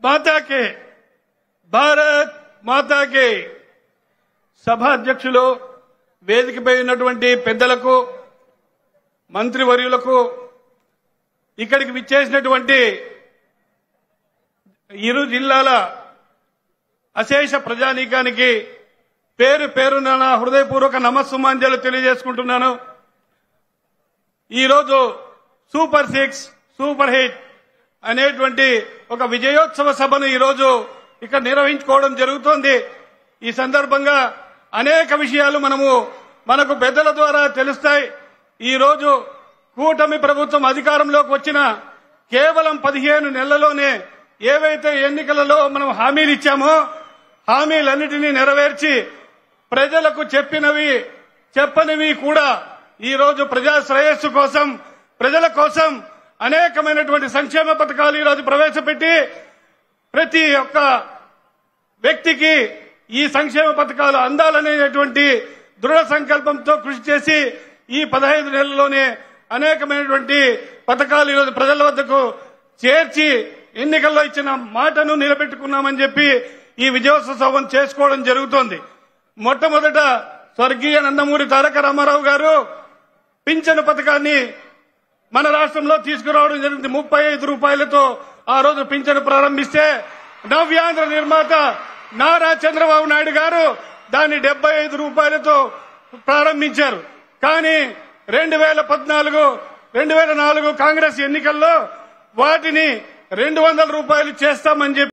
మాతాకే భారత్ మాతాకే సభ అధ్యక్షులు, వేదికపై ఉన్నటువంటి పెద్దలకు, మంత్రివర్యులకు, ఇక్కడికి విచ్చేసినటువంటి ఇరు జిల్లాల అశేష ప్రజానీకానికి పేరు పేరున నా హృదయపూర్వక నమస్సుమాంజలు తెలియజేసుకుంటున్నాను. ఈరోజు సూపర్ 6 సూపర్ హిట్ అనేటువంటి ఒక విజయోత్సవ సభను ఈరోజు ఇక్కడ నిర్వహించుకోవడం జరుగుతోంది. ఈ సందర్భంగా అనేక విషయాలు మనకు పెద్దల ద్వారా తెలుస్తాయి. ఈ రోజు కూటమి ప్రభుత్వం అధికారంలోకి వచ్చిన కేవలం 15 నెలల్లోనే ఏవైతే ఎన్నికలలో మనం హామీలు ఇచ్చామో హామీలన్నిటినీ నెరవేర్చి ప్రజలకు చెప్పనివి కూడా ఈ రోజు ప్రజా శ్రేయస్సు కోసం, ప్రజల కోసం అనేకమైనటువంటి సంక్షేమ పథకాలు ఈ రోజు ప్రవేశపెట్టి ప్రతి ఒక్క వ్యక్తికి ఈ సంక్షేమ పథకాలు అందాలనేటువంటి దృఢ సంకల్పంతో కృషి చేసి ఈ 15 నెలల్లోనే అనేకమైనటువంటి పథకాలు ఈరోజు ప్రజల వద్దకు చేర్చి ఎన్నికల్లో ఇచ్చిన మాటను నిలబెట్టుకున్నామని చెప్పి ఈ విజయోత్సవం చేసుకోవడం జరుగుతోంది. మొట్టమొదట స్వర్గీయ నందమూరి తారక రామారావు గారు పింఛను పథకాన్ని మన రాష్ట్రంలో తీసుకురావడం జరిగింది. 35 రూపాయలతో ఆ రోజు పింఛను ప్రారంభిస్తే నవ్యాంధ్ర నిర్మాత నారా చంద్రబాబు నాయుడు గారు దాన్ని 75 రూపాయలతో ప్రారంభించారు. కానీ 2014 కాంగ్రెస్ ఎన్నికల్లో వాటిని 200 రూపాయలు చేస్తామని చెప్పి